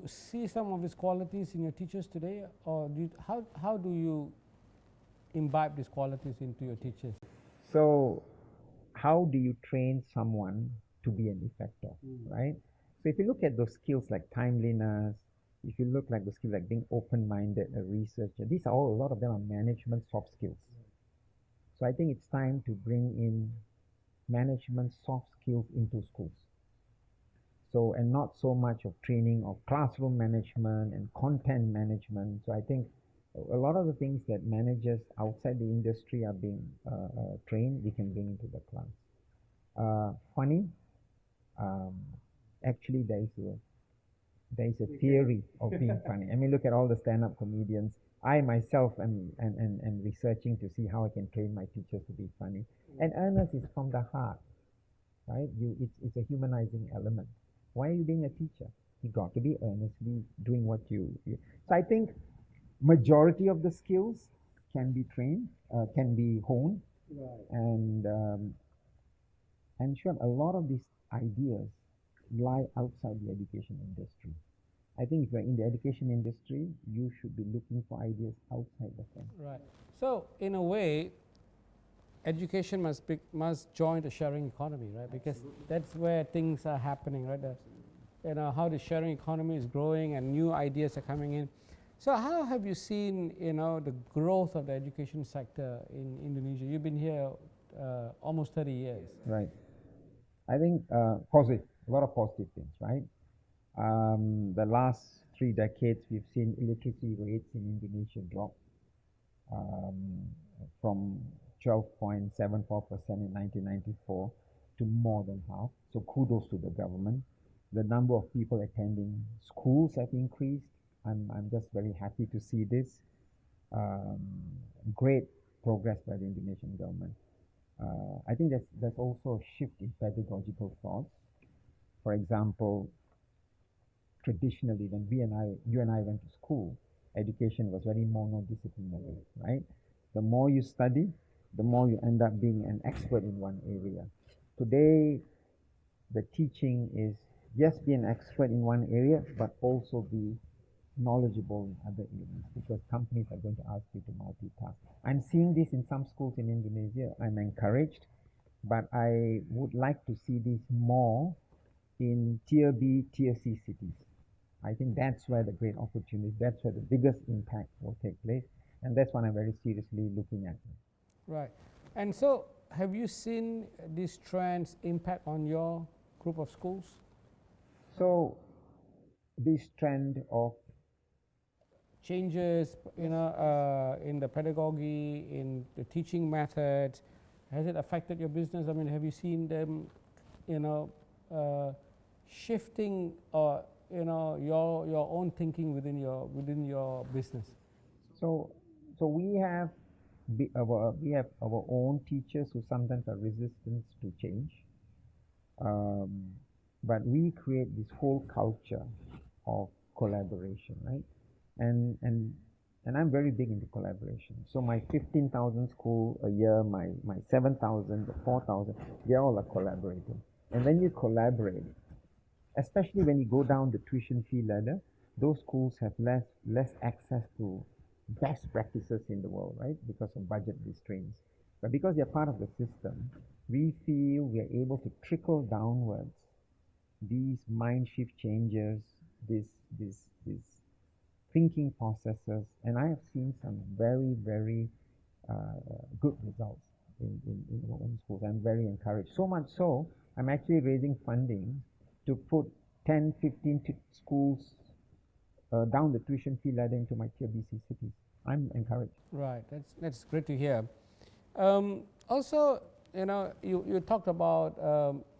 see some of these qualities in your teachers today, or how do you imbibe these qualities into your teachers? So, how do you train someone to be an effector, right? So if you look at those skills like timeliness, if you look like the skills like being open-minded, a researcher, these are all, a lot of them are management soft skills. So I think it's time to bring in management soft skills into schools. So, and not so much of training of classroom management and content management. So I think a lot of the things that managers outside the industry are being trained, we can bring into the class. Funny, actually there is a theory of being funny. I mean, look at all the stand-up comedians. I myself am researching to see how I can train my teachers to be funny. And earnest is from the heart, right? It's a humanizing element. Why are you being a teacher? You got to be earnestly doing what you. So I think majority of the skills can be trained, can be honed, right. And sure, a lot of these ideas lie outside the education industry. I think if you're in the education industry, you should be looking for ideas outside the firm. Right. So in a way, education must join the sharing economy, right? Because that's where things are happening, right? How the sharing economy is growing and new ideas are coming in. So how have you seen, the growth of the education sector in Indonesia? You've been here almost 30 years. Right. I think positive, a lot of positive things, right? The last 3 decades, we've seen illiteracy rates in Indonesia drop from 12.74% in 1994 to more than half. So kudos to the government. The number of people attending schools have increased. I'm just very happy to see this. Great progress by the Indonesian government. I think there's also a shift in pedagogical thoughts. For example, traditionally, when you and I went to school, education was very monodisciplinary, right? The more you study, the more you end up being an expert in one area. Today, the teaching is, yes, be an expert in one area, but also be knowledgeable in other areas, because companies are going to ask you to multitask. I'm seeing this in some schools in Indonesia. I'm encouraged, but I would like to see this more in Tier B, Tier C cities. I think that's where the great opportunity, that's where the biggest impact will take place, and that's what I'm very seriously looking at. Right. And so have you seen these trends impact on your group of schools? So this trend of changes, in the pedagogy, in the teaching methods, has it affected your business? I mean, have you seen them, shifting or your own thinking within your business? So we have our own teachers who sometimes are resistant to change, but we create this whole culture of collaboration, right? And I'm very big into collaboration. So my 15,000 school a year, my 7,000, the 4,000, they all are collaborating. And when you collaborate, especially when you go down the tuition fee ladder, those schools have less access to best practices in the world, right? Because of budget restraints. But because they're part of the system, we feel we are able to trickle downwards these mind shift changes, these thinking processes, and I have seen some very, very good results in our own schools. I'm very encouraged. So much so, I'm actually raising funding to put 10, 15 schools down the tuition fee ladder into my Tier BC cities. I'm encouraged. Right, that's great to hear. Also, you talked about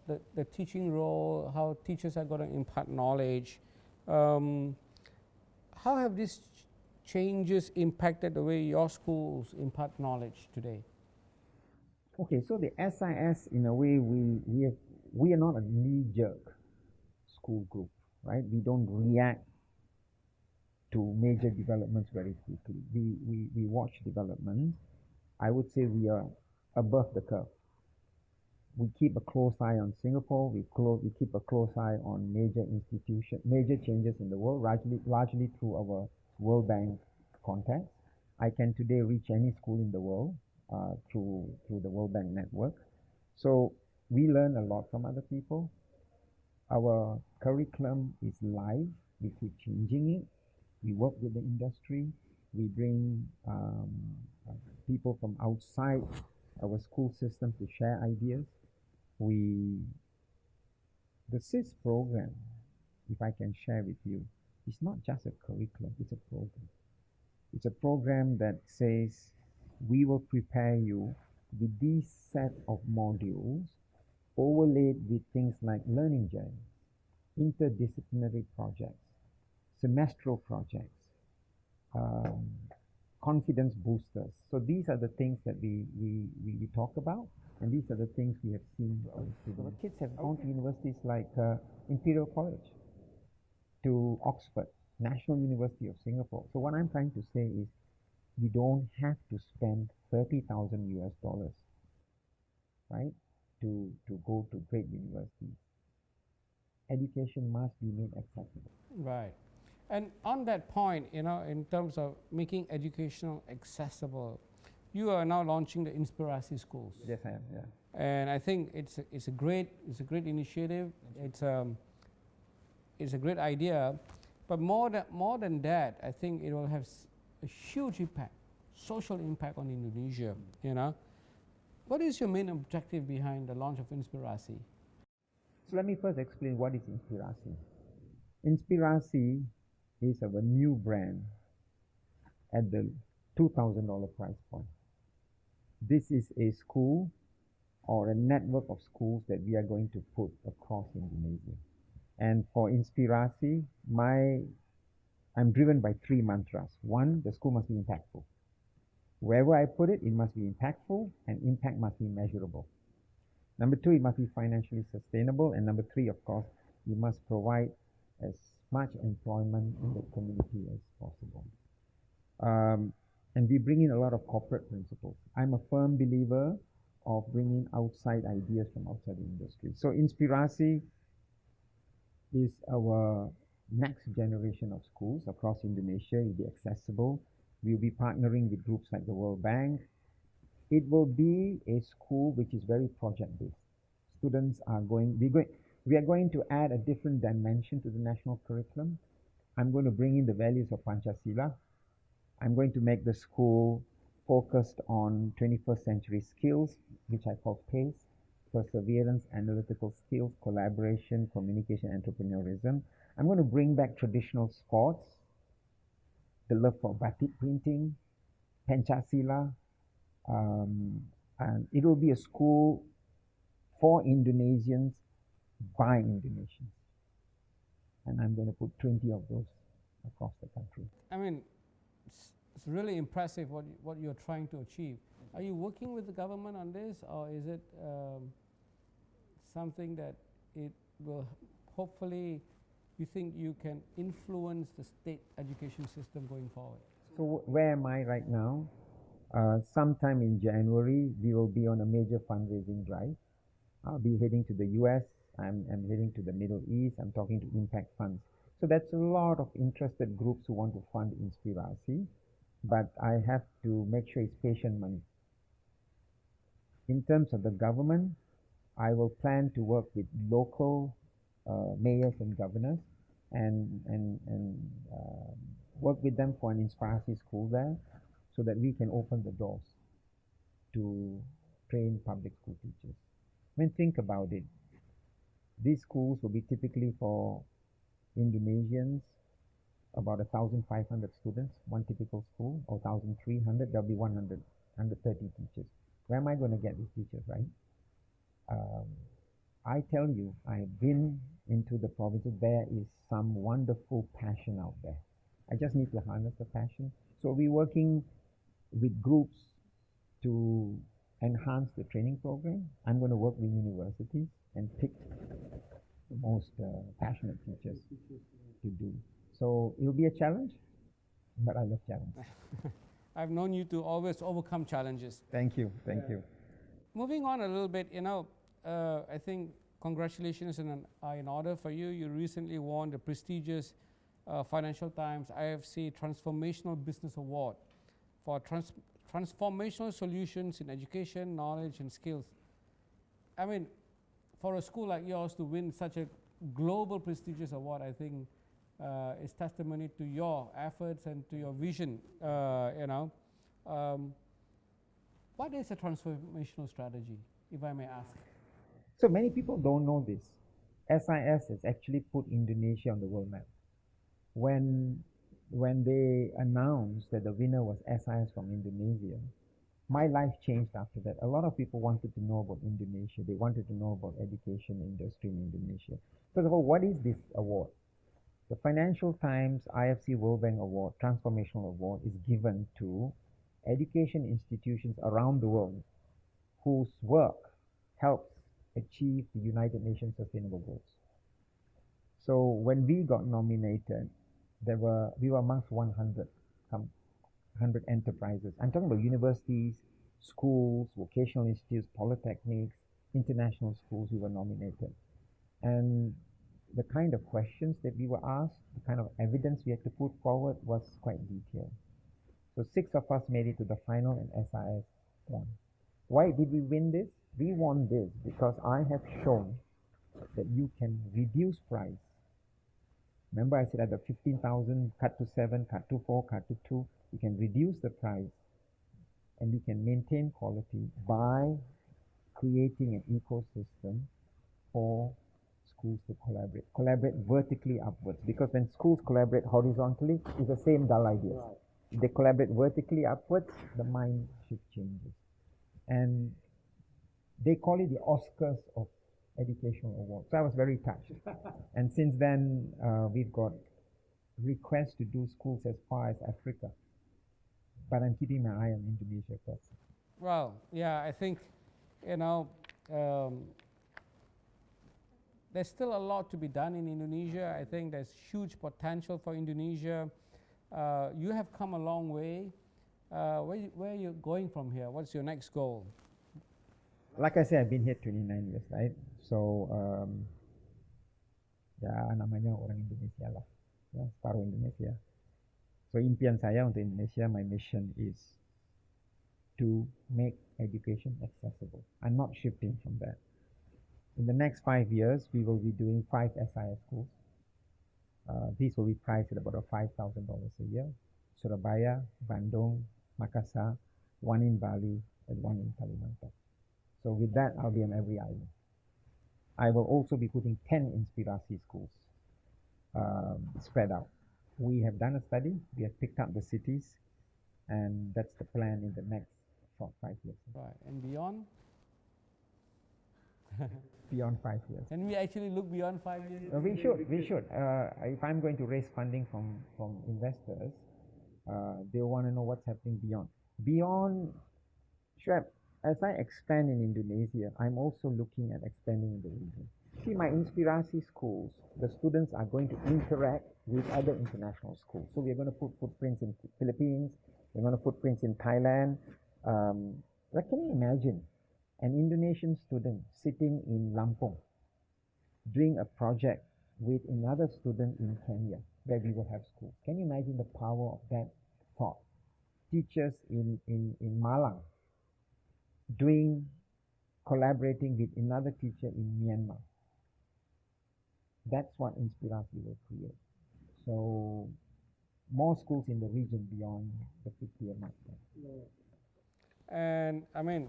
the teaching role, how teachers are going to impart knowledge. How have these changes impacted the way your schools impart knowledge today? Okay, so the SIS, in a way, we are not a knee-jerk school group, right? We don't react to major developments very quickly. We watch developments. I would say we are above the curve. we keep a close eye on Singapore. We keep a close eye on major changes in the world, largely through our World Bank contacts. I can today reach any school in the world through the World Bank network. So we learn a lot from other people. Our curriculum is live. We keep changing it. We work with the industry. We bring people from outside our school system to share ideas. The SIS program, if I can share with you, is not just a curriculum, it's a program. It's a program that says we will prepare you with these set of modules overlaid with things like learning journeys, interdisciplinary projects, semestral projects, confidence boosters. So these are the things that we talk about, and these are the things we have seen. So the kids have gone to universities like Imperial College, to Oxford, National University of Singapore. So what I'm trying to say is you don't have to spend 30,000 US dollars, right, to go to great universities. Education must be made accessible. Right. And on that point, you know, in terms of making educational accessible, you are now launching the Inspirasi schools. Yes, I am. Yeah. And I think it's a great initiative. It's a great idea, but more than that, I think it will have a huge impact, social impact on Indonesia. You know, what is your main objective behind the launch of Inspirasi? So let me first explain what is Inspirasi. Inspirasi is our new brand at the $2,000 price point. This is a school or a network of schools that we are going to put across Indonesia. And for Inspirasi, I'm driven by 3 mantras. 1, the school must be impactful. Wherever I put it, it must be impactful, and impact must be measurable. Number 2, it must be financially sustainable. And number 3, of course, we must provide as much employment in the community as possible. And we bring in a lot of corporate principles. I'm a firm believer of bringing outside ideas from outside the industry. So Inspirasi is our next generation of schools across Indonesia. It will be accessible. We will be partnering with groups like the World Bank. It will be a school which is very project-based. Students are we are going to add a different dimension to the national curriculum. I'm going to bring in the values of Pancasila. I'm going to make the school focused on 21st century skills, which I call PACE, perseverance, analytical skills, collaboration, communication, entrepreneurism. I'm going to bring back traditional sports, the love for batik printing, Pancasila, and it will be a school for Indonesians by Indonesians. And I'm going to put 20 of those across the country. I mean, it's really impressive what you're trying to achieve. Are you working with the government on this, or is it something that it will hopefully, you think you can influence the state education system going forward? So where am I right now? Sometime in January, we will be on a major fundraising drive. I'll be heading to the US. I'm heading to the Middle East. I'm talking to impact funds. So that's a lot of interested groups who want to fund Inspirasi, but I have to make sure it's patient money. In terms of the government, I will plan to work with local mayors and governors and work with them for an Inspirasi school there, so that we can open the doors to train public school teachers. I mean, think about it. These schools will be typically for Indonesians, about 1,500 students, one typical school, or 1,300, there'll be 130 teachers. Where am I going to get these teachers, right? I tell you, I've been into the provinces. There is some wonderful passion out there. I just need to harness the passion. So we're working with groups to enhance the training program. I'm going to work with universities and pick the most passionate teachers to do. So it'll be a challenge, but I love challenge. I've known you to always overcome challenges. Thank you, thank you. Moving on a little bit, you know, I think congratulations are in order for you. You recently won the prestigious Financial Times IFC Transformational Business Award for transformational solutions in education, knowledge, and skills. I mean, for a school like yours to win such a global prestigious award, I think is testimony to your efforts and to your vision. What is a transformational strategy, if I may ask? So many people don't know this. SIS has actually put Indonesia on the world map. When they announced that the winner was SIS from Indonesia, my life changed after that. A lot of people wanted to know about Indonesia. They wanted to know about education industry in Indonesia. First of all, what is this award? The Financial Times IFC World Bank Award, Transformational Award, is given to education institutions around the world whose work helps achieve the United Nations Sustainable Goals. So when we got nominated, we were amongst 100 enterprises. I'm talking about universities, schools, vocational institutes, polytechnics, international schools. We were nominated, and the kind of questions that we were asked, the kind of evidence we had to put forward was quite detailed. So 6 of us made it to the final, and SIS won. Why did we win this? We won this because I have shown that you can reduce price. Remember I said at the 15,000, cut to 7, cut to 4, cut to 2, you can reduce the price and you can maintain quality by creating an ecosystem for schools to collaborate vertically upwards. Because when schools collaborate horizontally, it's the same dull ideas. Right. If they collaborate vertically upwards, the mind shift changes. And they call it the Oscars of educational awards. So I was very touched. And since then, we've got requests to do schools as far as Africa. But I'm keeping my eye on Indonesia first. Well, yeah, I think, there's still a lot to be done in Indonesia. I think there's huge potential for Indonesia. You have come a long way. Where are you going from here? What's your next goal? Like I said, I've been here 29 years, right? So, ya namanya orang Indonesia lah, ya, separuh Indonesia. So impian saya untuk Indonesia, my mission is to make education accessible. I'm not shifting from that. In the next 5 years, we will be doing 5 SIS schools. These will be priced at about $5,000 a year. Surabaya, Bandung, Makassar, 1 in Bali, and 1 in Kalimantan. So with that, I'll be on every island. I will also be putting 10 Inspirasi schools spread out. We have done a study. We have picked up the cities, and that's the plan in the next 5 years. Right, and beyond? Beyond 5 years. Can we actually look beyond 5 years? We should. If I'm going to raise funding from investors, they want to know what's happening beyond. Sure, as I expand in Indonesia, I'm also looking at expanding in the region. See, my Inspirasi schools, the students are going to interact with other international schools. So we're going to put footprints in the Philippines, we're going to put footprints in Thailand. But can you imagine an Indonesian student sitting in Lampung doing a project with another student in Kenya where we will have schools? Can you imagine the power of that thought? Teachers in Malang collaborating with another teacher in Myanmar. That's what Inspirasi will create. So more schools in the region beyond the 50-year mark. And I mean,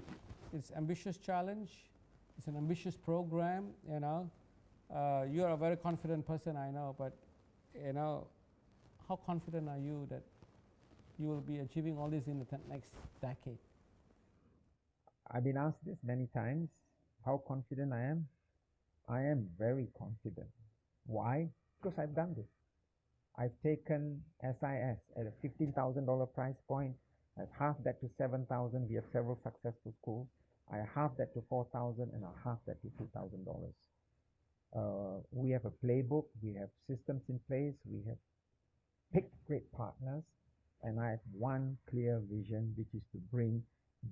it's an ambitious challenge. It's an ambitious program, You're a very confident person, I know, but, how confident are you that you will be achieving all this in the next decade? I've been asked this many times, how confident I am. I am very confident. Why? Because I've done this. I've taken SIS at a $15,000 price point. I've halved that to 7,000. We have several successful schools. I halved that to 4,000 and I halved that to $2,000. We have a playbook. We have systems in place. We have picked great partners. And I have one clear vision, which is to bring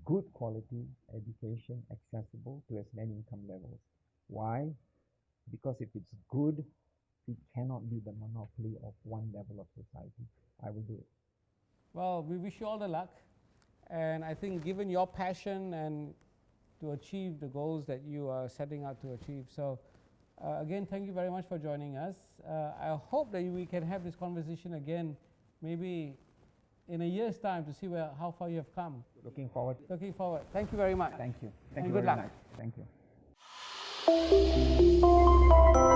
good quality education accessible to as many income levels. Why? Because if it's good, it cannot be the monopoly of one level of society. I will do it. Well, we wish you all the luck. And I think given your passion and to achieve the goals that you are setting out to achieve. So again, thank you very much for joining us. I hope that we can have this conversation again, maybe in a year's time, to see how far you have come. Looking forward. Looking forward. Thank you very much. Thank you. Thank And you good very luck. much. Thank you.